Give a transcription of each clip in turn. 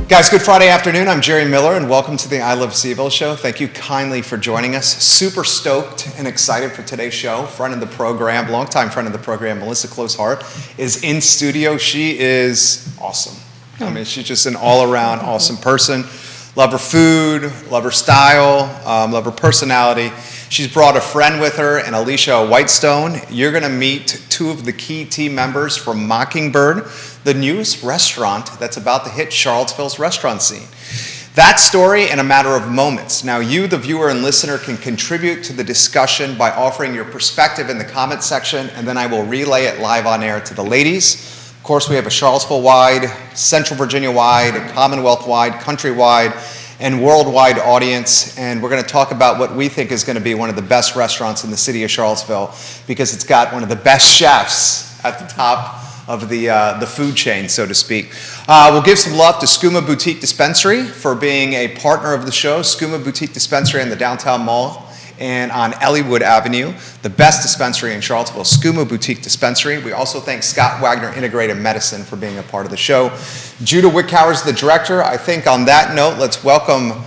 Guys, good Friday afternoon. I'm Jerry Miller, and welcome to the I Love CVille Show. Thank you kindly for joining us. Super stoked and excited for today's show. Friend of the program, longtime friend of the program, Melissa Close-Hart, is in studio. She is awesome. I mean, she's just an all-around awesome person. Love her food, love her style, love her personality. She's brought a friend with her, and Alicia, Whitestone. You're going to meet two of the key team members from Mockingbird, the newest restaurant that's about to hit Charlottesville's restaurant scene. That story in a matter of moments. Now, you, the viewer and listener, can contribute to the discussion by offering your perspective in the comment section, and then I will relay it live on air to the ladies. Of course, we have a Charlottesville-wide, Central Virginia-wide, Commonwealth-wide, country-wide, and worldwide audience, and we're going to talk about what we think is going to be one of the best restaurants in the city of Charlottesville because it's got one of the best chefs at the top of the food chain, so to speak. We'll give some love to Skooma Boutique Dispensary for being a partner of the show. Skooma Boutique Dispensary in the downtown mall and on Elliewood Avenue, the best dispensary in Charlottesville, Skooma Boutique Dispensary. We also thank Scott Wagner Integrated Medicine for being a part of the show. Judah Wickhauer is the director. I think on that note, let's welcome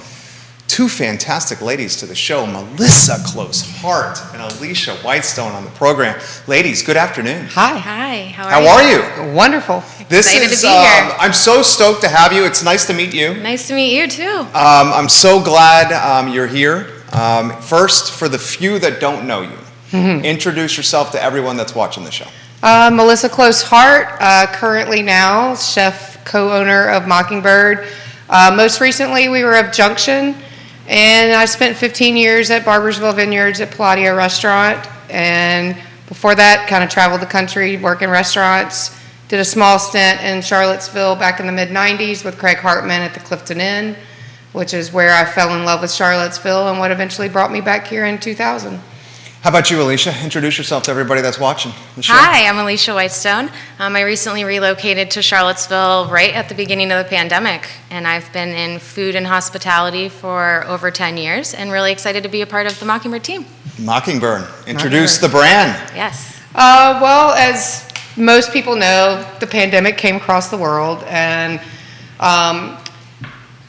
two fantastic ladies to the show, Melissa Close-Hart and Alicia Whitestone on the program. Ladies, good afternoon. Hi. Hi, How are you? Wonderful. Excited to be here. I'm so stoked to have you. It's nice to meet you. Nice to meet you too. I'm so glad you're here. First, for the few that don't know you, introduce yourself to everyone that's watching the show. Melissa Close-Hart, currently now chef, co-owner of Mockingbird. Most recently, we were of Junction, and I spent 15 years at Barbersville Vineyards at Palladio Restaurant, and before that, kind of traveled the country, working restaurants. Did a small stint in Charlottesville back in the mid-'90s with Craig Hartman at the Clifton Inn, which is where I fell in love with Charlottesville and what eventually brought me back here in 2000. How about you, Alicia? Introduce yourself to everybody that's watching the show. Hi, I'm Alicia Whitestone. I recently relocated to Charlottesville right at the beginning of the pandemic, and I've been in food and hospitality for over 10 years and really excited to be a part of the Mockingbird team. Mockingbird. Introduce the brand. Yes. Well, as most people know, the pandemic came across the world, and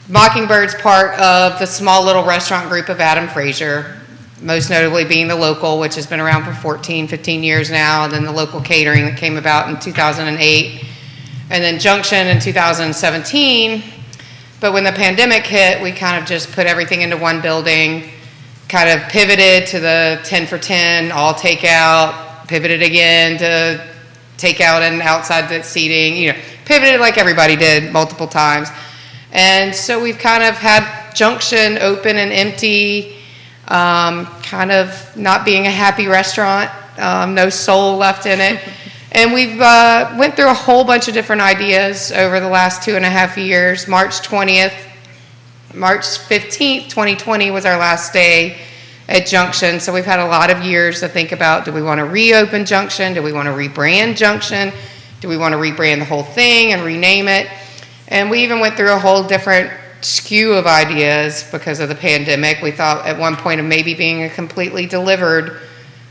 Mockingbird's part of the small little restaurant group of Adam Frazier, most notably being the local, which has been around for 14, 15 years now, and then the local catering that came about in 2008, and then Junction in 2017. But when the pandemic hit, we kind of just put everything into one building, kind of pivoted to the 10 for 10, all takeout, pivoted again to takeout and outside the seating, pivoted like everybody did multiple times. And so we've kind of had Junction open and empty, kind of not being a happy restaurant, no soul left in it. And we've went through a whole bunch of different ideas over the last 2.5 years. March 15th, 2020 was our last day at Junction. So we've had a lot of years to think about, do we want to reopen Junction? Do we want to rebrand Junction? Do we want to rebrand the whole thing and rename it? And we even went through a whole different skew of ideas because of the pandemic. We thought at one point of maybe being a completely delivered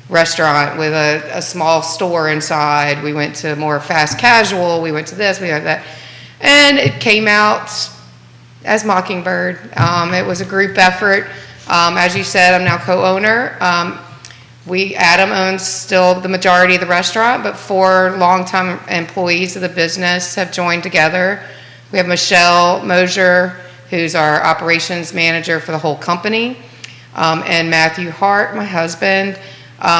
restaurant with a small store inside. We went to more fast casual. We went to this, we had that. And it came out as Mockingbird. It was a group effort. As you said, I'm now co-owner. Adam owns still the majority of the restaurant, but 4 longtime employees of the business have joined together. We have Michelle Mosier, who's our operations manager for the whole company, and Matthew Hart, my husband.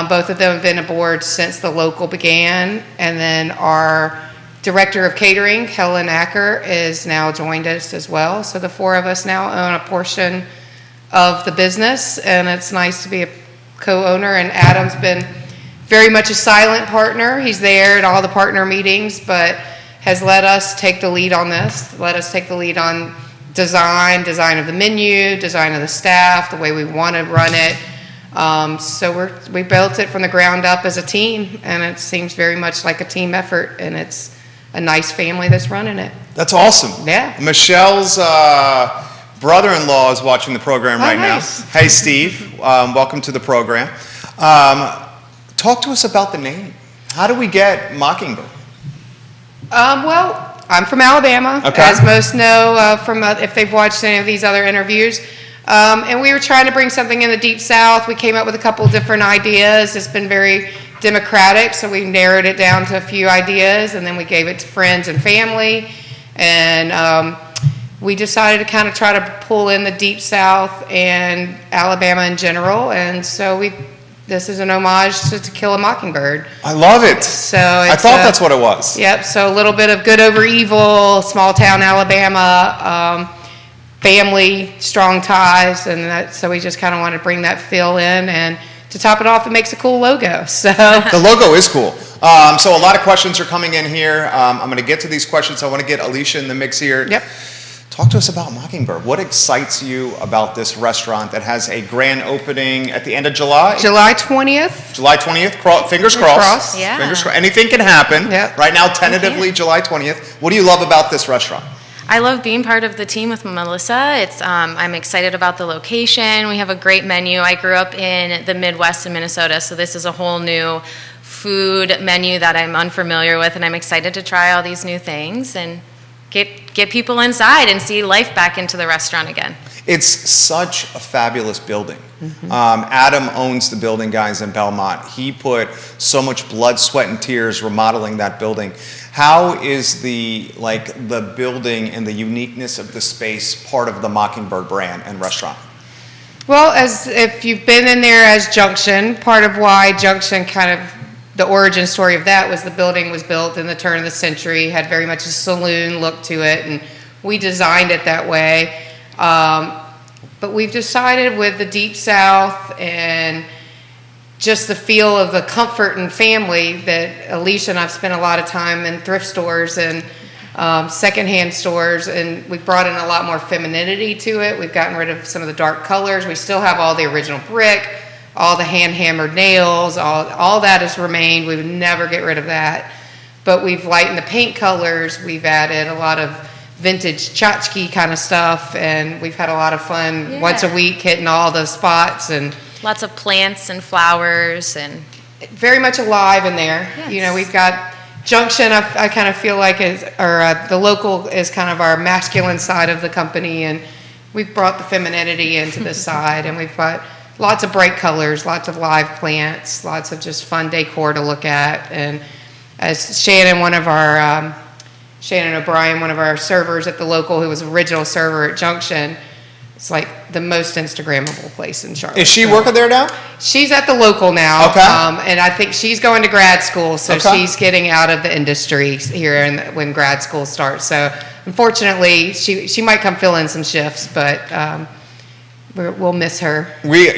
Both of them have been aboard since the local began. And then our director of catering, Helen Acker, is now joined us as well. So the 4 of us now own a portion of the business, and it's nice to be a co-owner. And Adam's been very much a silent partner. He's there at all the partner meetings, but has let us take the lead on this, let us take the lead on design of the menu, design of the staff, the way we want to run it. So we built it from the ground up as a team, and it seems very much like a team effort, and it's a nice family that's running it. That's awesome. Yeah. Michelle's brother-in-law is watching the program right nice. now. Hey, Steve. Welcome to the program. Talk to us about the name. How do we get Mockingbird? Well, I'm from Alabama, Okay. as most know from if they've watched any of these other interviews. And we were trying to bring something in the Deep South. We came up with a couple different ideas. It's been very democratic, so we narrowed it down to a few ideas, and then we gave it to friends and family. And we decided to kind of try to pull in the Deep South and Alabama in general. And so this is an homage to Kill a Mockingbird. I love it. So I thought that's what it was. Yep, so a little bit of good over evil, small town Alabama, family, strong ties, and so we just kind of wanted to bring that feel in, and to top it off, it makes a cool logo. So the logo is cool. So a lot of questions are coming in here. I'm going to get to these questions. I want to get Alicia in the mix here. Yep. Talk to us about Mockingbird. What excites you about this restaurant that has a grand opening at the end of July? July 20th. July 20th. Fingers crossed. Yeah. Fingers crossed. Anything can happen. Yep. Right now, tentatively, July 20th. What do you love about this restaurant? I love being part of the team with Melissa. I'm excited about the location. We have a great menu. I grew up in the Midwest in Minnesota, so this is a whole new food menu that I'm unfamiliar with, and I'm excited to try all these new things and get people inside and see life back into the restaurant again. It's such a fabulous building. Adam owns the building, guys, in Belmont. He put so much blood, sweat, and tears remodeling that building. How is the building and the uniqueness of the space part of the Mockingbird brand and restaurant? Well, as if you've been in there as Junction, part of why Junction kind of, the origin story of that was the building was built in the turn of the century, had very much a saloon look to it, and we designed it that way. But we've decided with the Deep South and just the feel of the comfort and family that Alicia and I've spent a lot of time in thrift stores and secondhand stores, and we've brought in a lot more femininity to it. We've gotten rid of some of the dark colors. We still have all the original brick, all the hand-hammered nails, all that has remained. We would never get rid of that. But we've lightened the paint colors. We've added a lot of vintage tchotchke kind of stuff, and we've had a lot of fun once a week hitting all the spots. And lots of plants and flowers, and very much alive in there. Yes. You know, we've got Junction, I kind of feel like the local is kind of our masculine side of the company, and we've brought the femininity into this side, and we've got lots of bright colors, lots of live plants, lots of just fun decor to look at. And as Shannon O'Brien, one of our servers at the local, who was original server at Junction, it's like the most Instagrammable place in Charlotte. Is she working there now? She's at the local now. Okay. And I think she's going to grad school, so Okay. she's getting out of the industry here when grad school starts. So unfortunately, she might come fill in some shifts, but we'll miss her.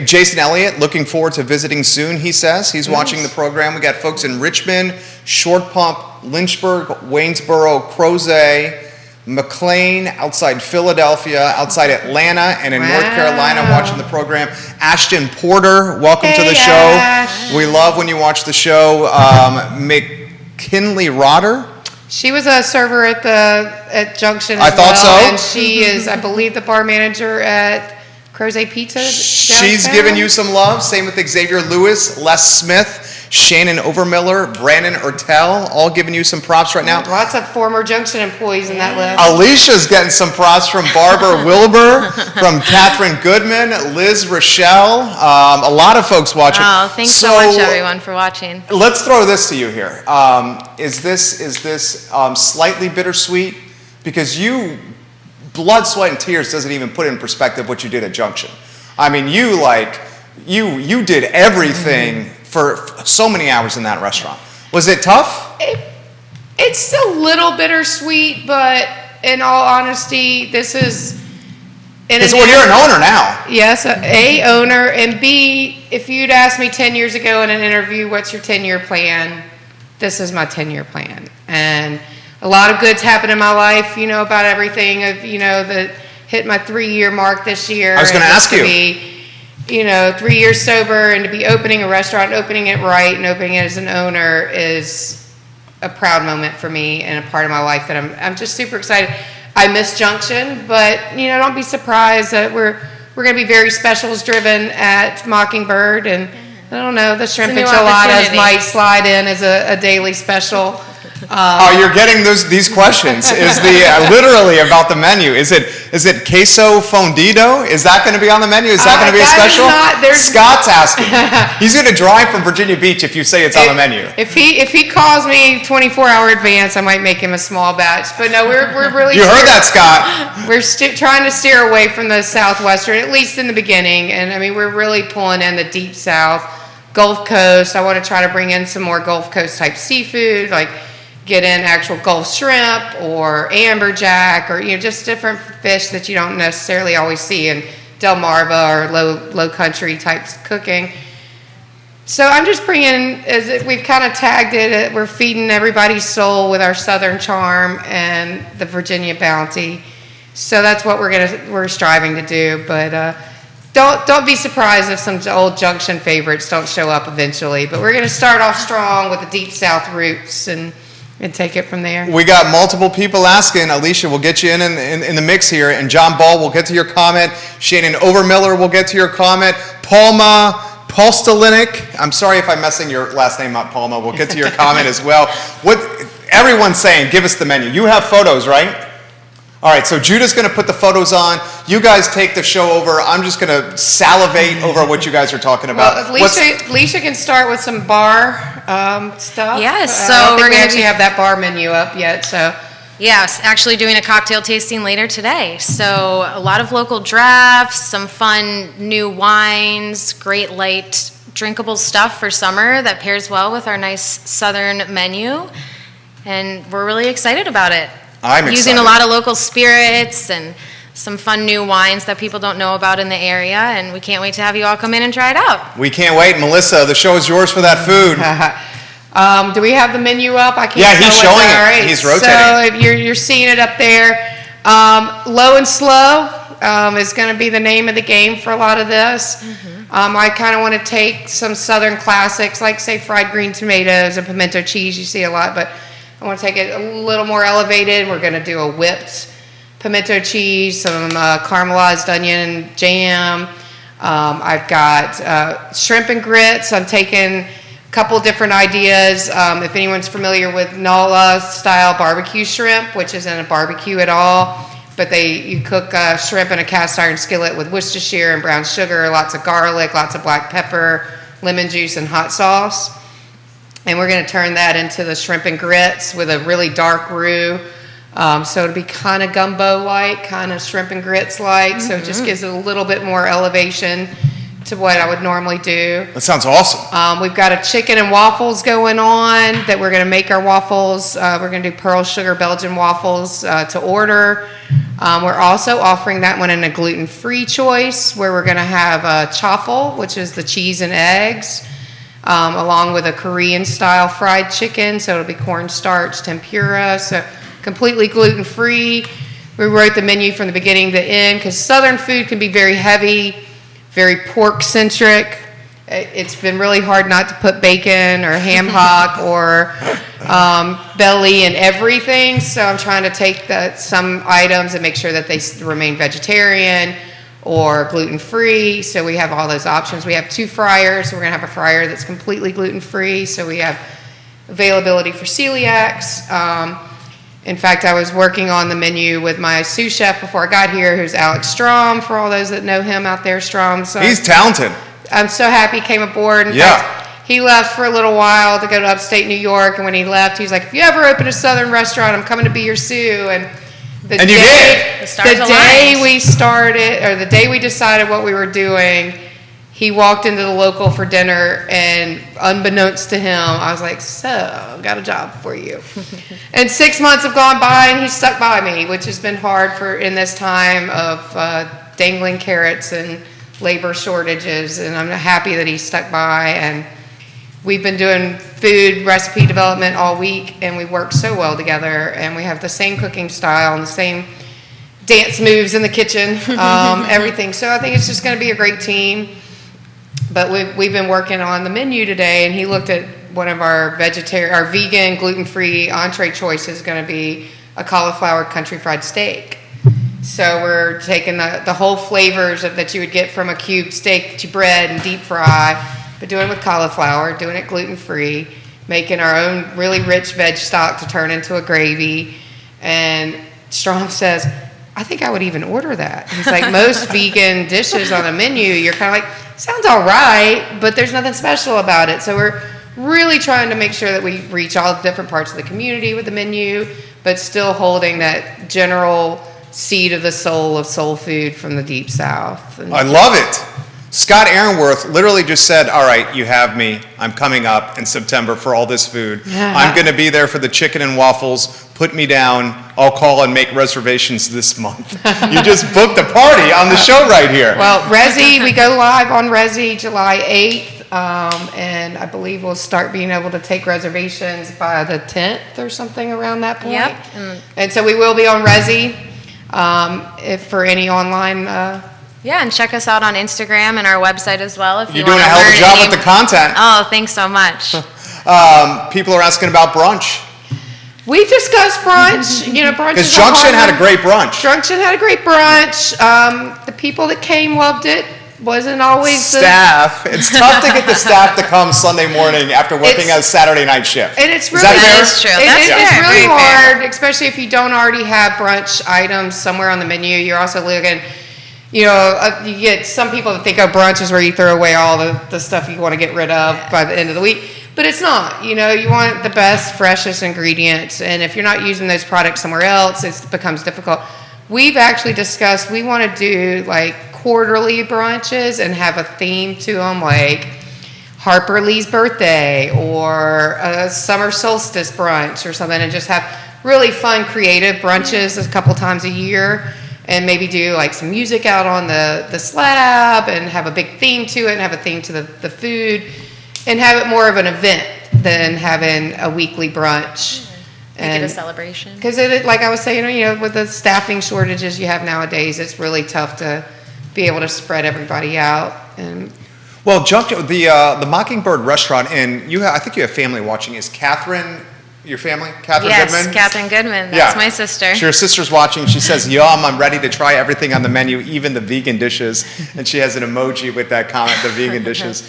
Jason Elliott, looking forward to visiting soon, he says. He's watching the program. We got folks in Richmond, Short Pump, Lynchburg, Waynesboro, Crozet, McLean, outside Philadelphia, outside Atlanta, and in North Carolina watching the program. Ashton Porter, welcome to the show. Ash. We love when you watch the show. McKinley Rotter. She was a server at Junction as I thought so. And she is, I believe, the bar manager at Crozet Pizza She's downtown. giving you some love. Same with Xavier Lewis, Les Smith, Shannon Overmiller, Brandon Ertel, all giving you some props right now. Lots of former Junction employees in that list. Alicia's getting some props from Barbara Wilbur, from Catherine Goodman, Liz Rochelle, a lot of folks watching. oh, thanks so much everyone for watching. Let's throw this to you here. Is this slightly bittersweet? Because blood, sweat, and tears doesn't even put in perspective what you did at Junction. I mean, you did everything for so many hours in that restaurant. Was it tough? It's a little bittersweet, but in all honesty, this is... Because you're an owner now. Yes, A, owner, and B, if you'd asked me 10 years ago in an interview, what's your 10-year plan? This is my 10-year plan. And a lot of good's happened in my life, about everything, that hit my 3-year mark this year. I was going to ask you. Be, 3 years sober, and to be opening a restaurant, opening it right, and opening it as an owner is a proud moment for me and a part of my life that I'm just super excited. I miss Junction, but don't be surprised that we're going to be very specials driven at Mockingbird, and I don't know, the shrimp It's a new enchiladas opportunity. might slide in as a daily special. You're getting these questions. Is literally about the menu? Is it queso fundido? Is that going to be on the menu? Is that going to be a special? Scott's asking. He's going to drive from Virginia Beach if you say it's on the menu. If he calls me 24-hour advance, I might make him a small batch. But no, we're really. You heard that, Scott. We're trying to steer away from the Southwestern, at least in the beginning. And I mean, we're really pulling in the Deep South, Gulf Coast. I want to try to bring in some more Gulf Coast type seafood, like get in actual Gulf shrimp or amberjack, or just different fish that you don't necessarily always see in Delmarva or low country types cooking. So I'm just bringing, as we've kind of tagged it, we're feeding everybody's soul with our Southern charm and the Virginia bounty. So that's what we're striving to do. But don't be surprised if some old Junction favorites don't show up eventually. But we're going to start off strong with the Deep South roots and take it from there. We got multiple people asking. Alicia, we'll get you in the mix here. And John Ball, we'll get to your comment. Shannon Overmiller, we'll get to your comment. Polstalinik, I'm sorry if I'm messing your last name up, Palma. We'll get to your comment as well. What everyone's saying, give us the menu. You have photos, right? All right, so Judah's going to put the photos on. You guys take the show over. I'm just going to salivate over what you guys are talking about. Well, Alicia can start with some bar stuff. Yes, so I don't think we actually have that bar menu up yet, so. Yes, actually doing a cocktail tasting later today. So a lot of local drafts, some fun new wines, great light drinkable stuff for summer that pairs well with our nice southern menu. And we're really excited about it. I'm excited. Using a lot of local spirits and some fun new wines that people don't know about in the area. And we can't wait to have you all come in and try it out. We can't wait. Melissa, the show is yours for that food. Do we have the menu up? I can't. Yeah, he's showing it. Right. He's rotating. So if you're seeing it up there, Low and Slow is going to be the name of the game for a lot of this. I kind of want to take some Southern classics, like say fried green tomatoes and pimento cheese. You see a lot, but I want to take it a little more elevated. We're going to do a whipped pimento cheese, some caramelized onion jam. I've got shrimp and grits. I'm taking couple different ideas. If anyone's familiar with NOLA style barbecue shrimp, which isn't a barbecue at all, but you cook shrimp in a cast iron skillet with Worcestershire and brown sugar, lots of garlic, lots of black pepper, lemon juice, and hot sauce. And we're going to turn that into the shrimp and grits with a really dark roux. So it'll be kind of gumbo-like, kind of shrimp and grits-like. So it just gives it a little bit more elevation to what I would normally do. That sounds awesome. We've got a chicken and waffles going on that we're going to make our waffles. We're going to do pearl sugar Belgian waffles to order. We're also offering that one in a gluten-free choice where we're going to have a chaffle, which is the cheese and eggs, along with a Korean-style fried chicken. So it'll be cornstarch tempura, so completely gluten-free. We wrote the menu from the beginning to end because Southern food can be very heavy, very pork-centric. It's been really hard not to put bacon or ham hock or belly in everything. So I'm trying to take some items and make sure that they remain vegetarian or gluten-free. So we have all those options. We have 2 fryers. We're going to have a fryer that's completely gluten-free. So we have availability for celiacs. In fact, I was working on the menu with my sous chef before I got here, who's Alex Strom, for all those that know him out there, Strom. So he's talented. I'm so happy he came aboard. In fact, he left for a little while to go to upstate New York, and when he left, he was like, if you ever open a Southern restaurant, I'm coming to be your sous. And the day we decided what we were doing, he walked into the local for dinner, and unbeknownst to him, I was like, so, I've got a job for you. And 6 months have gone by, and he's stuck by me, which has been hard in this time of dangling carrots and labor shortages, and I'm happy that he's stuck by. And we've been doing food recipe development all week, and we work so well together, and we have the same cooking style and the same dance moves in the kitchen, everything. So I think it's just going to be a great team. But we've been working on the menu today, and he looked at one of our vegan, gluten-free entree choices is going to be a cauliflower country fried steak. So we're taking the whole flavors that you would get from a cubed steak that you bread and deep fry, but doing it with cauliflower, doing it gluten-free, making our own really rich veg stock to turn into a gravy. And Strom says, I think I would even order that. He's like, most vegan dishes on a menu, you're kind of like, sounds all right, but there's nothing special about it. So we're really trying to make sure that we reach all the different parts of the community with the menu, but still holding that general seed of the soul of soul food from the Deep South. And I love it. Scott Aaronworth literally just said, all right, you have me. I'm coming up in September for all this food. Yeah. I'm going to be there for the chicken and waffles. Put me down. I'll call and make reservations this month. You just booked a party on the show right here. Well, Resi, we go live on Resi July 8th, and I believe we'll start being able to take reservations by the 10th or something around that point. Yep. And so we will be on Resi, if for any online. Yeah, and check us out on Instagram and our website as well. If You're you doing a wanna hell of a learn job any- with the content. Oh, thanks so much. People are asking about brunch. We discussed brunch. You know, brunch Because is Junction had a great brunch. Junction had a great brunch. The people that came loved it. Wasn't always Staff. It's tough to get the staff to come Sunday morning after working It's- a Saturday night shift. And it's Is really that fair? That is true. That's It's fair. really Very fair. hard, especially if you don't already have brunch items somewhere on the menu. You're also looking, you know, you get some people that think, oh, brunch is where you throw away all the stuff you want to get rid of by the end of the week. But it's not. You know, you want the best, freshest ingredients. And if you're not using those products somewhere else, it becomes difficult. We've actually discussed, we want to do like quarterly brunches and have a theme to them, like Harper Lee's birthday or a summer solstice brunch or something, and just have really fun, creative brunches a couple times a year, and maybe do like some music out on the slab and have a big theme to it and have a theme to the food and have it more of an event than having a weekly brunch. Make it a celebration. Because like I was saying, you know, with the staffing shortages you have nowadays, it's really tough to be able to spread everybody out. And Well, the Mockingbird restaurant, and I think you have family watching. Is Catherine your family? Catherine Yes, Goodman? Catherine Goodman. That's my sister. Your sister's watching. She says, yum, I'm ready to try everything on the menu, even the vegan dishes. And she has an emoji with that comment, the vegan dishes.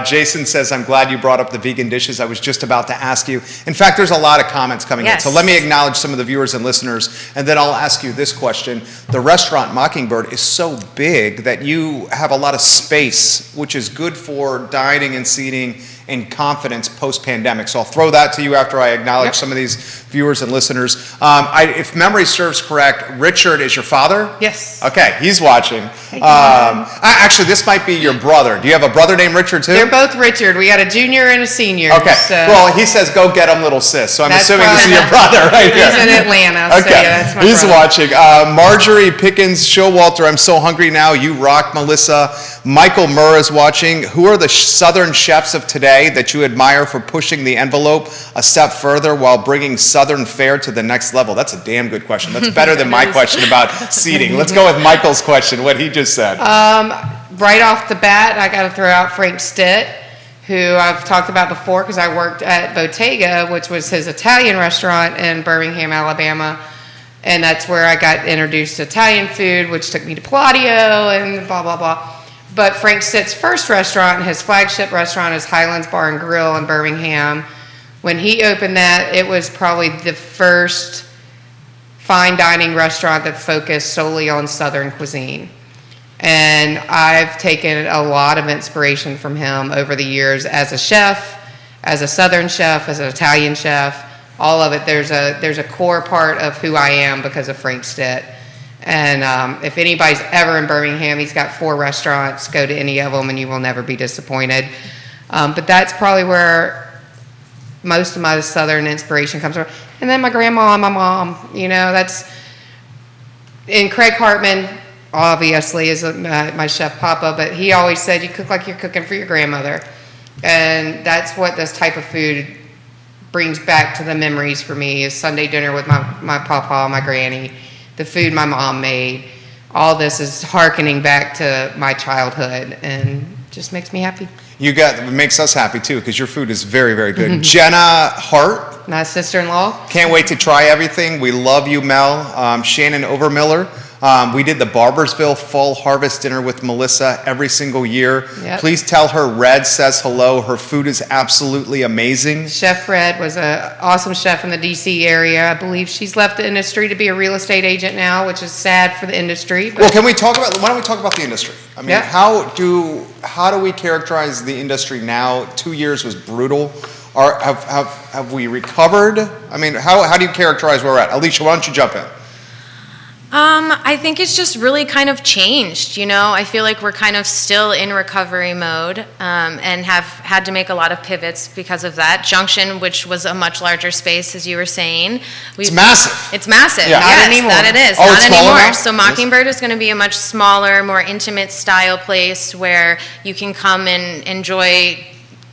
Jason says, I'm glad you brought up the vegan dishes. I was just about to ask you. In fact, there's a lot of comments coming in. So let me acknowledge some of the viewers and listeners, and then I'll ask you this question. The restaurant Mockingbird is so big that you have a lot of space, which is good for dining and seating and confidence post-pandemic. So I'll throw that to you after I acknowledge some of these viewers and listeners. If memory serves correct, Richard is your father? yes. Okay, he's watching. Actually, this might be your brother. Do you have a brother named Richard too? They're both Richard. We got a junior and a senior. Okay. So Well, he says, "Go get him, little sis." So I'm That's assuming this is probably- your brother, right here. He's in Atlanta. So Okay, yeah, that's my he's brother. watching. Marjorie Pickens, Showalter, I'm so hungry now. You rock, Melissa. Michael Murr is watching. Who are the Southern chefs of today that you admire for pushing the envelope a step further while bringing Southern fare to the next level? That's a damn good question. That's better than my question about seating. Let's go with Michael's question, what he just said. Right off the bat, I got to throw out Frank Stitt, who I've talked about before because I worked at Bottega, which was his Italian restaurant in Birmingham, Alabama. And that's where I got introduced to Italian food, which took me to Palladio and blah, blah, blah. But Frank Stitt's first restaurant, his flagship restaurant, is Highlands Bar and Grill in Birmingham. When he opened that, it was probably the first fine dining restaurant that focused solely on Southern cuisine. And I've taken a lot of inspiration from him over the years as a chef, as a Southern chef, as an Italian chef, all of it. There's a core part of who I am because of Frank Stitt. And if anybody's ever in Birmingham, he's got 4 restaurants. Go to any of them and you will never be disappointed. But that's probably where most of my Southern inspiration comes from. And then my grandma and my mom, you know, and Craig Hartman, obviously, is my chef papa, but he always said, you cook like you're cooking for your grandmother. And that's what this type of food brings back to the memories for me, is Sunday dinner with my papa, my granny, the food my mom made. All this is hearkening back to my childhood and just makes me happy. It makes us happy too, because your food is very, very good. Jenna Hart, My sister-in-law. can't wait to try everything. We love you, Mel. Shannon Overmiller. We did the Barbersville Fall Harvest Dinner with Melissa every single year. Yep. Please tell her Red says hello. Her food is absolutely amazing. Chef Red was an awesome chef in the DC area. I believe she's left the industry to be a real estate agent now, which is sad for the industry. But Well, why don't we talk about the industry? I mean, Yeah. how do we characterize the industry now? 2 years was brutal. Have we recovered? I mean, how do you characterize where we're at? Alicia, why don't you jump in? I think it's just really kind of changed, I feel like we're kind of still in recovery mode, and have had to make a lot of pivots because of that. Junction, which was a much larger space, as you were saying. It's massive. It's massive, Yeah. Not yes, anymore. that it is. Oh, Not it's smaller anymore. now? So Mockingbird is going to be a much smaller, more intimate style place where you can come and enjoy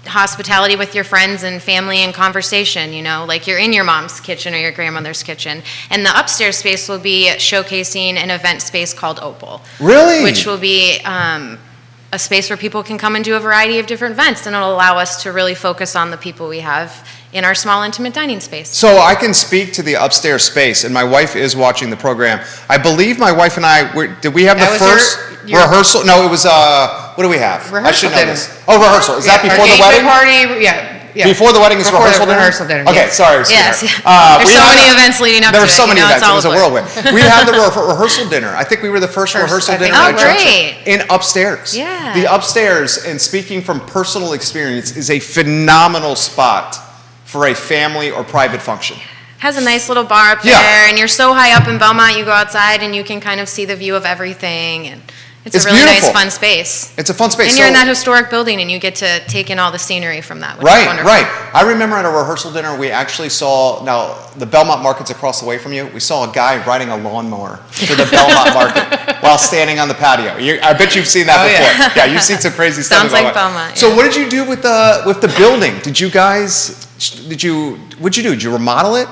hospitality with your friends and family and conversation, like you're in your mom's kitchen or your grandmother's kitchen. And the upstairs space will be showcasing an event space called Opal. Really? Which will be a space where people can come and do a variety of different events, and it'll allow us to really focus on the people we have in our small, intimate dining space. So I can speak to the upstairs space, and my wife is watching the program. I believe my wife and I, did we have That the was first your- rehearsal? No, it was, what do we have? I Rehearsal should know dinner. this. Oh, rehearsal. Is that Yeah, before our the wedding? engagement party, yeah. Before the wedding is Before the rehearsal dinner? rehearsal dinner, Okay, yes. sorry. Yes. sweetheart. There's We so had many events leading up There to were it, so many events. it's It all was a blur. whirlwind. We had the rehearsal dinner. I think we were the first rehearsal I dinner think at so. Oh, Junction. great. In upstairs. Yeah. The upstairs, and speaking from personal experience, is a phenomenal spot for a family or private function. Has a nice little bar up Yeah. there, and you're so high up in Belmont, you go outside and you can kind of see the view of everything, and it's It's a really beautiful. nice, fun space. It's a fun space. And you're in So- that historic building, and you get to take in all the scenery from that, which is Right, wonderful. right. I remember at a rehearsal dinner, we actually saw, now, the Belmont Market's across the way from you. We saw a guy riding a lawnmower to the Belmont Market while standing on the patio. I bet you've seen that Oh, before. yeah. Yeah, you've seen some crazy stuff. Sounds in like Belmont, So yeah. what did you do with the building? Did you guys, what'd you do? Did you remodel it?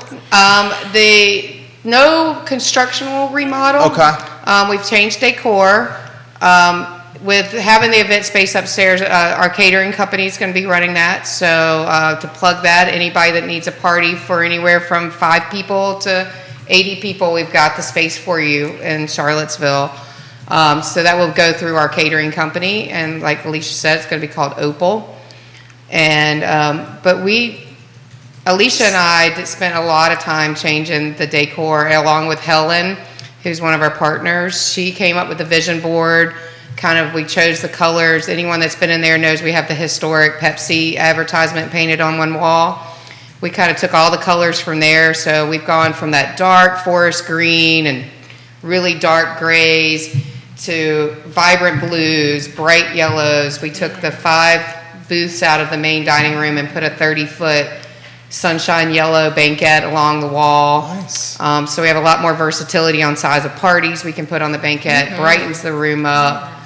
No constructional remodel. Okay. We've changed decor. With having the event space upstairs, our catering company is going to be running that. So to plug that, anybody that needs a party for anywhere from 5 people to 80 people, we've got the space for you in Charlottesville. So that will go through our catering company, and like Alicia said, it's going to be called Opal. And but Alicia and I spent a lot of time changing the decor, along with Helen, who's one of our partners. She came up with the vision board. We chose the colors. Anyone that's been in there knows we have the historic Pepsi advertisement painted on one wall. We kind of took all the colors from there. So we've gone from that dark forest green and really dark grays to vibrant blues, bright yellows. We took the 5 booths out of the main dining room and put a 30-foot sunshine yellow banquette along the wall. Nice. So we have a lot more versatility on size of parties we can put on the banquette. Brightens the room up.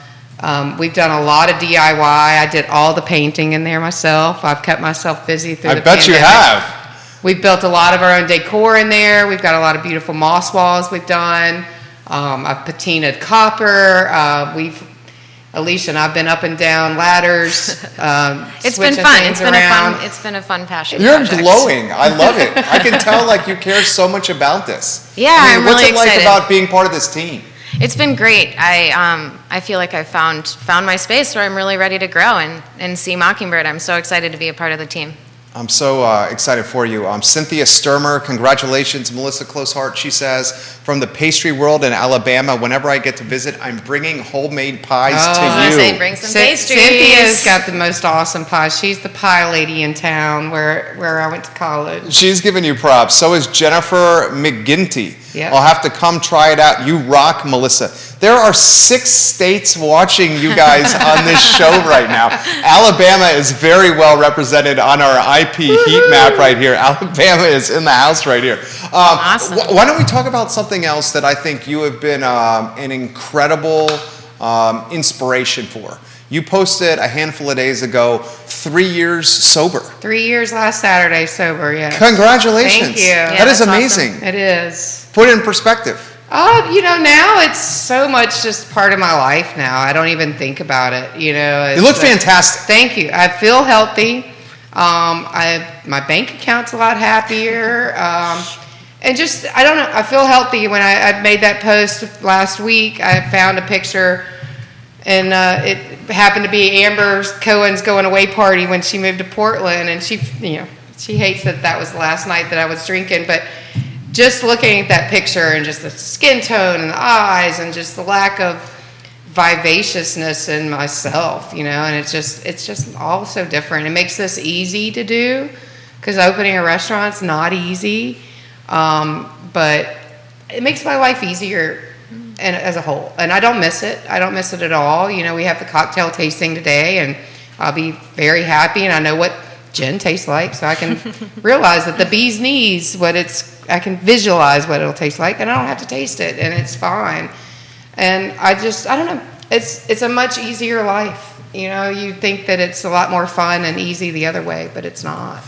We've done a lot of DIY. I did all the painting in there myself. I've kept myself busy through I the bet you pandemic. have. We've built a lot of our own decor in there. We've got a lot of beautiful moss walls we've done. I've patinaed copper. Alicia and I've been up and down ladders. It's been switching fun. things It's around. been a fun passion You're project. glowing. I love it. I can tell you care so much about this. Yeah, I mean, I'm what's really it like excited. about being part of this team? It's been great. I feel like I've found my space where I'm really ready to grow and see Mockingbird. I'm so excited to be a part of the team. I'm so excited for you. Cynthia Sturmer, congratulations. Melissa Close-Hart, she says, from the pastry world in Alabama, whenever I get to visit, I'm bringing homemade pies I was to gonna you. say, bring some pastries. Cynthia's got the most awesome pies. She's the pie lady in town where I went to college. She's giving you props. So is Jennifer McGinty. Yeah. I'll have to come try it out. You rock, Melissa. There are 6 states watching you guys on this show right now. Alabama is very well represented on our IP heat map right here. Alabama is in the house right here. Awesome. Why don't we talk about something else that I think you have been an incredible inspiration for? You posted a handful of days ago, 3 years sober. 3 years last Saturday sober, yes. Congratulations. Thank you. That Yeah, is that's amazing. It is. Put it in perspective. Now it's so much just part of my life now. I don't even think about it, You It's look like- fantastic. Thank you. I feel healthy. My bank account's a lot happier. And just, I don't know, I feel healthy. When I made that post last week, I found a picture, and it happened to be Amber Cohen's going away party when she moved to Portland, and she hates that was the last night that I was drinking, but just looking at that picture and just the skin tone and the eyes and just the lack of vivaciousness in myself, and it's just all so different. It makes this easy to do, because opening a restaurant's not easy. But it makes my life easier and as a whole. And I don't miss it. I don't miss it at all. We have the cocktail tasting today, and I'll be very happy. And I know what gin tastes like, so I can realize that the bee's knees, I can visualize what it'll taste like, and I don't have to taste it, and it's fine. And I don't know. It's a much easier life. You think that it's a lot more fun and easy the other way, but it's not.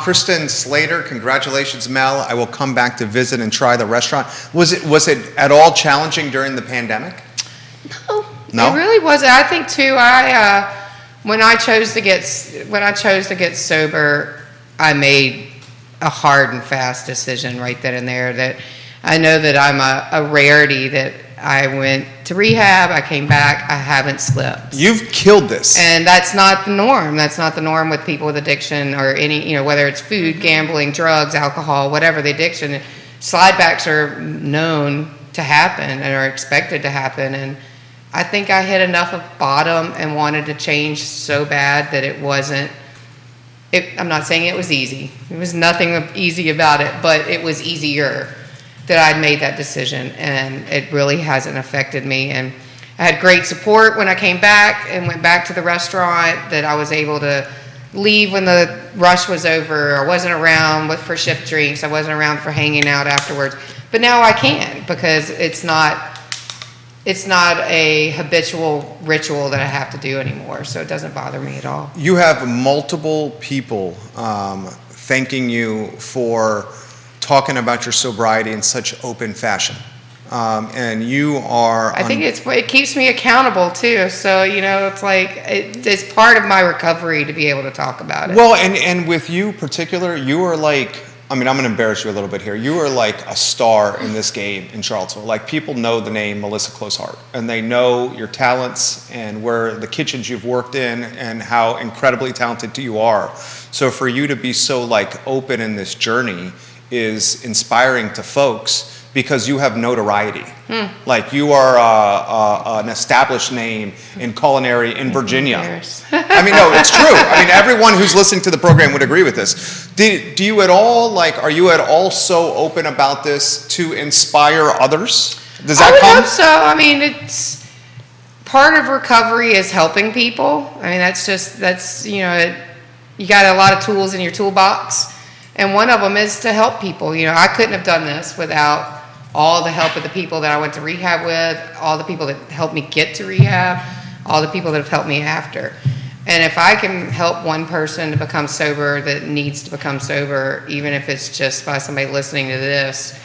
Kristen Slater, congratulations, Mel. I will come back to visit and try the restaurant. Was it at all challenging during the pandemic? No, it really wasn't. I think too. When I chose to get sober, I made a hard and fast decision right then and there. That I know that I'm a rarity. That I went to rehab, I came back, I haven't slipped. You've killed this. And that's not the norm. That's not the norm with people with addiction, or any, whether it's food, gambling, drugs, alcohol, whatever the addiction. Slidebacks are known to happen and are expected to happen. And I think I hit enough of bottom and wanted to change so bad that it wasn't, I'm not saying it was easy. There was nothing easy about it, but it was easier that I'd made that decision, and it really hasn't affected me. And I had great support when I came back and went back to the restaurant, that I was able to leave when the rush was over. I wasn't around for shift drinks. I wasn't around for hanging out afterwards. But now I can, because it's not a habitual ritual that I have to do anymore, so it doesn't bother me at all. You have multiple people thanking you for talking about your sobriety in such open fashion, and you are. I think it keeps me accountable too. So it's like it's part of my recovery to be able to talk about it. Well, and with you particular, you are like. I'm going to embarrass you a little bit here. You are like a star in this game in Charlottesville. Like, people know the name Melissa Close-Hart, and they know your talents and where the kitchens you've worked in and how incredibly talented you are. So for you to be so open in this journey is inspiring to folks, because you have notoriety. Like, you are an established name in culinary in Virginia. I mean, no, it's true. I mean, everyone who's listening to the program would agree with this. Do you at all, are you at all so open about this to inspire others? Does that come? I hope so. I mean, it's part of recovery is helping people. I mean, you got a lot of tools in your toolbox, and one of them is to help people. I couldn't have done this without all the help of the people that I went to rehab with, all the people that helped me get to rehab, all the people that have helped me after. And if I can help one person to become sober that needs to become sober, even if it's just by somebody listening to this,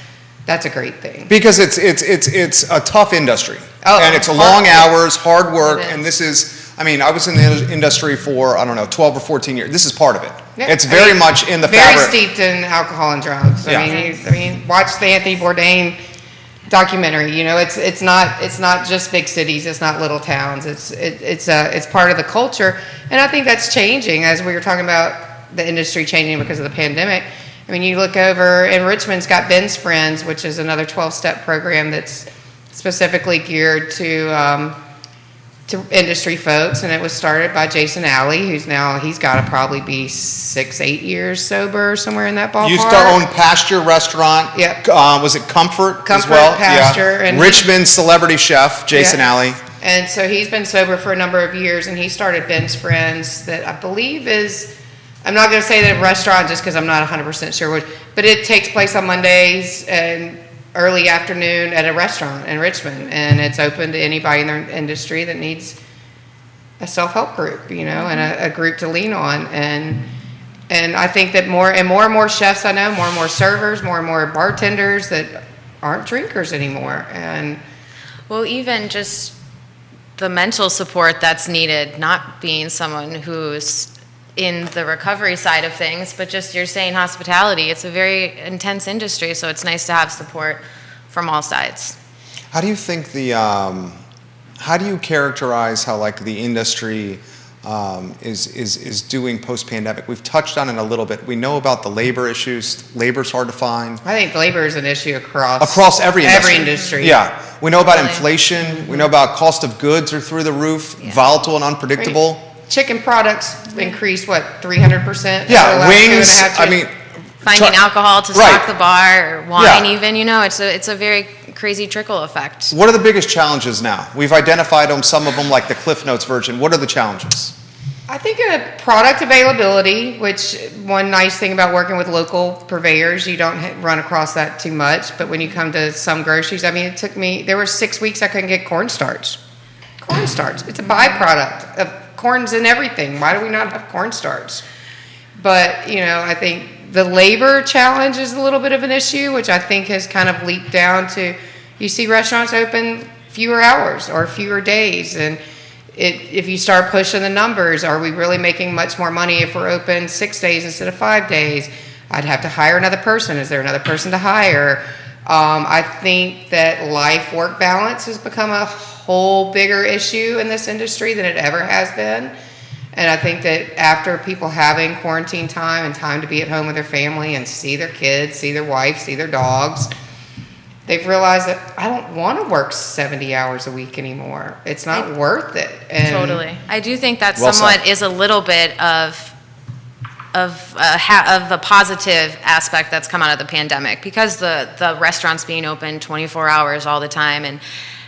that's a great thing. Because it's a tough industry, and it's long hours, hard work, and this is, I was in the industry for, 12 or 14 years. This is part of it. Yeah. It's very much in the fabric. Very steeped in alcohol and drugs. Yeah. I mean, watch the Anthony Bourdain documentary. It's not just big cities. It's not little towns. It's part of the culture, and I think that's changing as we were talking about the industry changing because of the pandemic. I mean, you look over, and Richmond's got Ben's Friends, which is another 12-step program that's specifically geared to industry folks, and it was started by Jason Alley, who's now, he's got to probably be 6-8 years sober, somewhere in that ballpark. You used to own Pasture Restaurant. Yep. Was it Comfort as well? Pasture. Yeah. And Richmond celebrity chef, Jason Alley. And so he's been sober for a number of years, and he started Ben's Friends, that I believe is, I'm not going to say that restaurant just because I'm not 100% sure which, but it takes place on Mondays and early afternoon at a restaurant in Richmond, and it's open to anybody in their industry that needs a self-help group, and a group to lean on. And I think that more and more chefs I know, more and more servers, more and more bartenders that aren't drinkers anymore. And well, even just the mental support that's needed, not being someone who's in the recovery side of things, but just you're saying hospitality, it's a very intense industry, so it's nice to have support from all sides. How do you think how do you characterize how like the industry is doing post-pandemic? We've touched on it a little bit. We know about the labor issues. Labor's hard to find. I think labor is an issue across every industry. Yeah. We know about inflation. Mm-hmm. We know about cost of goods are through the roof, volatile and unpredictable. Chicken products increased, what, 300%? Yeah, wings, I mean... Finding alcohol to stock the bar, or wine even, it's a very crazy trickle effect. What are the biggest challenges now? We've identified them, some of them like the Cliff Notes version. What are the challenges? I think product availability, which one nice thing about working with local purveyors, you don't run across that too much. But when you come to some groceries, I mean, there were 6 weeks I couldn't get cornstarch. Cornstarch, it's a byproduct of corns and everything. Why do we not have cornstarch? But, I think the labor challenge is a little bit of an issue, which I think has kind of leaped down to, you see restaurants open fewer hours or fewer days. And if you start pushing the numbers, are we really making much more money if we're open 6 days instead of 5 days? I'd have to hire another person. Is there another person to hire? I think that life-work balance has become a whole bigger issue in this industry than it ever has been. And I think that after people having quarantine time and time to be at home with their family and see their kids, see their wife, see their dogs, they've realized that I don't want to work 70 hours a week anymore. It's not worth it. And totally. I do think that somewhat is a little bit of a positive aspect that's come out of the pandemic, because the restaurants being open 24 hours all the time and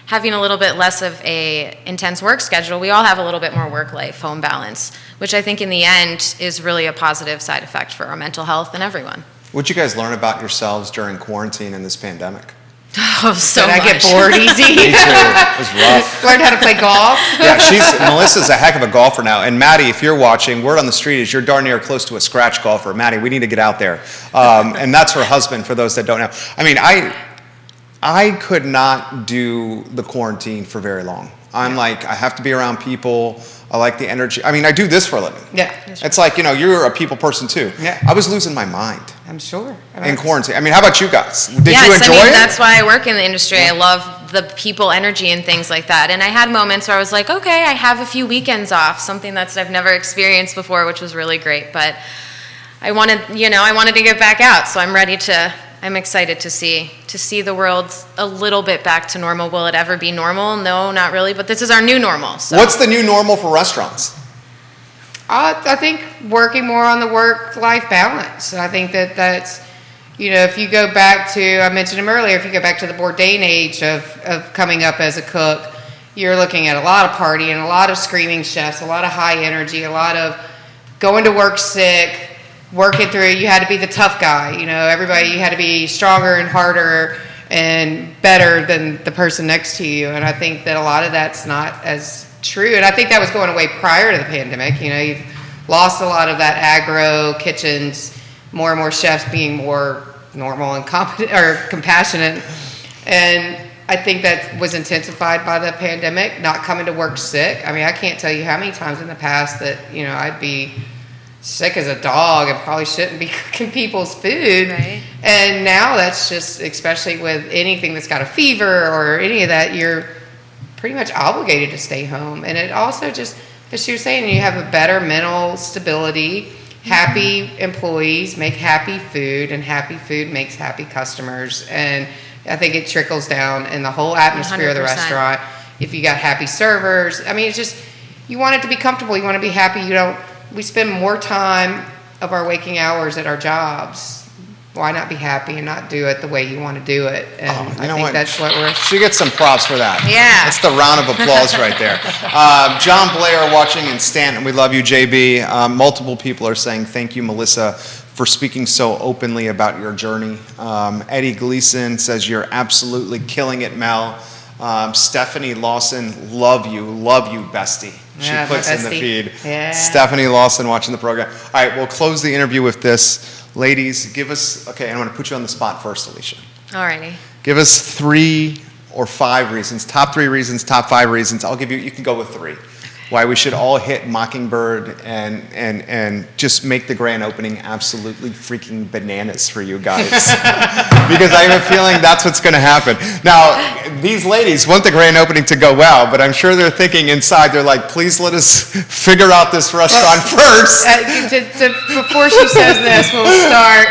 having a little bit less of a intense work schedule, we all have a little bit more work-life home balance, which I think in the end is really a positive side effect for our mental health and everyone. What'd you guys learn about yourselves during quarantine and this pandemic? Oh, so much. I get bored easy. Me too. It was rough. Learned how to play golf. Yeah, Melissa's a heck of a golfer now. And Maddie, if you're watching, word on the street is you're darn near close to a scratch golfer. Maddie, we need to get out there. And that's her husband, for those that don't know. I mean, I could not do the quarantine for very long. I'm like, I have to be around people. I like the energy. I mean, I do this for a living. Yeah. It's like, you're a people person too. Yeah. I was losing my mind. I'm sure. In quarantine. I mean, how about you guys? Did you Yes, enjoy it? That's why I work in the industry. I love the people energy and things like that. And I had moments where I was like, okay, I have a few weekends off, something that I've never experienced before, which was really great. But I wanted to get back out, so I'm excited to see the world a little bit back to normal. Will it ever be normal? No, not really, but this is our new normal. So. What's the new normal for restaurants? I think working more on the work-life balance. I think that's, if you go back to, I mentioned him earlier, if you go back to the Bourdain age of coming up as a cook, you're looking at a lot of partying, a lot of screaming chefs, a lot of high energy, a lot of going to work sick, working through it. You had to be the tough guy, everybody, you had to be stronger and harder and better than the person next to you. And I think that a lot of that's not as true. And I think that was going away prior to the pandemic. You've lost a lot of that aggro kitchens, more and more chefs being more normal and competent or compassionate. And I think that was intensified by the pandemic, not coming to work sick. I mean, I can't tell you how many times in the past that, I'd be sick as a dog and probably shouldn't be cooking people's food. Right. And now that's just, especially with anything that's got a fever or any of that, you're pretty much obligated to stay home. And it also just, as she was saying, you have a better mental stability. Happy employees make happy food, and happy food makes happy customers. And I think it trickles down in the whole atmosphere 100%. Of the restaurant. If you got happy servers, I mean, it's just, you want it to be comfortable. You want to be happy. We spend more time of our waking hours at our jobs. Why not be happy and not do it the way you want to do it? And I think that's what she gets some props for that. Yeah. That's the round of applause right there. John Blair watching in Stanton. We love you, JB. Multiple people are saying thank you, Melissa, for speaking so openly about your journey. Eddie Gleason says you're absolutely killing it, Mel. Stephanie Lawson, love you, bestie. She puts in the feed. Yeah. Stephanie Lawson watching the program. All right, we'll close the interview with this. Ladies, give us, okay, I'm going to put you on the spot first, Alicia. All righty. Give us 3 or 5 reasons, top 3 reasons, top 5 reasons. I'll give you, you can go with 3. why we should all hit Mockingbird and just make the grand opening absolutely freaking bananas for you guys. Because I have a feeling that's what's going to happen. Now, these ladies want the grand opening to go well, but I'm sure they're thinking inside, they're like, please let us figure out this restaurant first. Before she says this, we'll start.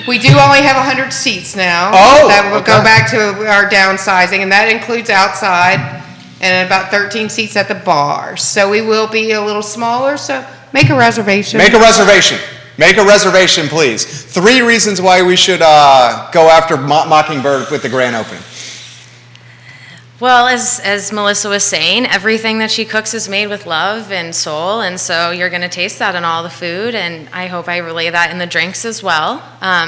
We do only have 100 seats now. Oh, that will okay. go back to our downsizing, and that includes outside and about 13 seats at the bar. So we will be a little smaller, so make a reservation. Make a reservation. Make a reservation, please. 3 reasons why we should go after Mockingbird with the grand opening. Well, as Melissa was saying, everything that she cooks is made with love and soul, and so you're going to taste that in all the food, and I hope I relay that in the drinks as well.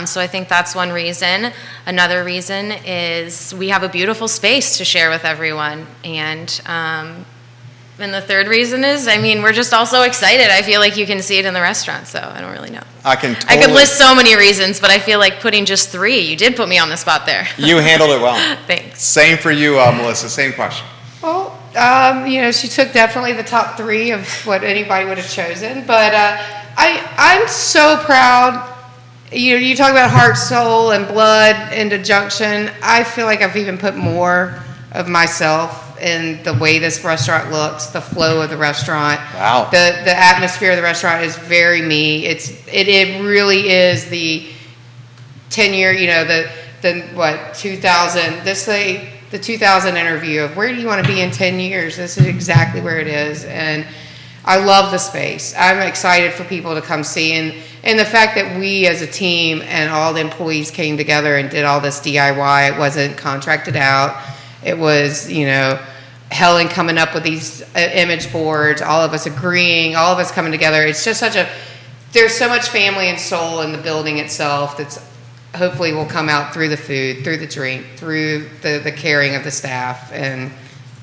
So I think that's one reason. Another reason is we have a beautiful space to share with everyone, and the third reason is, I mean, we're just all so excited. I feel like you can see it in the restaurant, so I don't really know. I could list so many reasons, but I feel like putting just 3, you did put me on the spot there. You handled it well. Thanks. Same for you, Melissa. Same question. Well, she took definitely the top 3 of what anybody would have chosen, but I'm so proud. You talk about heart, soul, and blood into Junction. I feel like I've even put more of myself in the way this restaurant looks, the flow of the restaurant. Wow. The atmosphere of the restaurant is very me. It really is the 10-year, the 2000, the 2000 interview of where do you want to be in 10 years? This is exactly where it is. And I love the space. I'm excited for people to come see. And the fact that we as a team and all the employees came together and did all this DIY, it wasn't contracted out. It was, Helen coming up with these image boards, all of us agreeing, all of us coming together. It's just there's so much family and soul in the building itself that's hopefully will come out through the food, through the drink, through the caring of the staff. And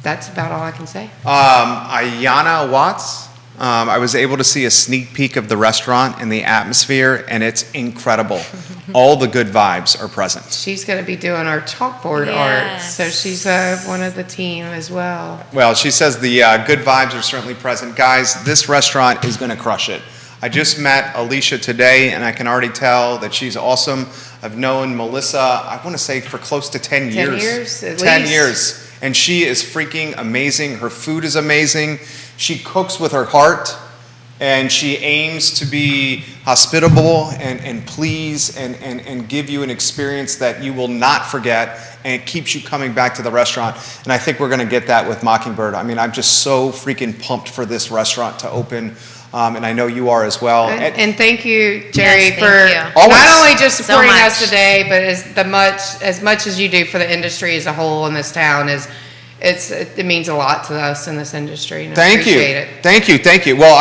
that's about all I can say. Ayanna Watts, I was able to see a sneak peek of the restaurant and the atmosphere, and it's incredible. All the good vibes are present. She's going to be doing our chalkboard art, so she's one of the team as well. Well, she says the good vibes are certainly present. Guys, this restaurant is going to crush it. I just met Alicia today, and I can already tell that she's awesome. I've known Melissa, I want to say, for close to 10 years. 10 years, at 10 least. years. And she is freaking amazing. Her food is amazing. She cooks with her heart, and she aims to be hospitable and please and give you an experience that you will not forget, and it keeps you coming back to the restaurant. And I think we're going to get that with Mockingbird. I mean, I'm just so freaking pumped for this restaurant to open. And I know you are as well. And thank you, Jerry, Yes, for thank you. not only just supporting So us much. today, but as much as you do for the industry as a whole in this town. It means a lot to us in this industry. And I appreciate it. Thank you. Well,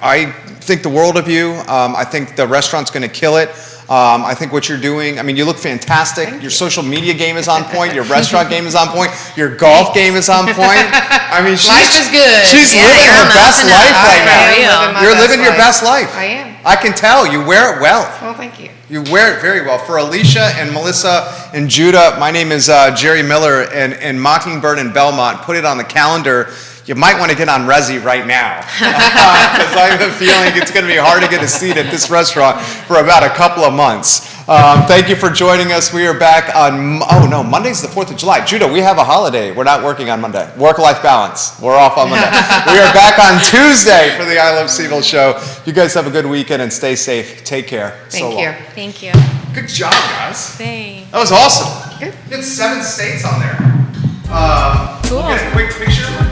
I think the world of you. I think the restaurant's going to kill it. I think what you're doing, I mean, you look fantastic. Thank Your you. social media game is on point. Your restaurant game is on point. Your golf game is on point. I mean, Life is good. She's Yeah, living you're her best mounting life up. right For now. real. You're living your best life. I am. I can tell. You wear it well. Well, thank you. You wear it very well. For Alicia and Melissa and Judah, my name is Jerry Miller, and Mockingbird and Belmont, put it on the calendar. You might want to get on Resi right now, because I have a feeling it's going to be hard to get a seat at this restaurant for about a couple of months. Thank you for joining us. We are back on, Monday's the 4th of July. Judah, we have a holiday. We're not working on Monday. Work-life balance. We're off on Monday. We are back on Tuesday for the I Love CVille Show. You guys have a good weekend and stay safe. Take care. Thank you. Thank you. Good job, guys. Thanks. That was awesome. Good. You had 7 states on there. Cool. Get a quick picture.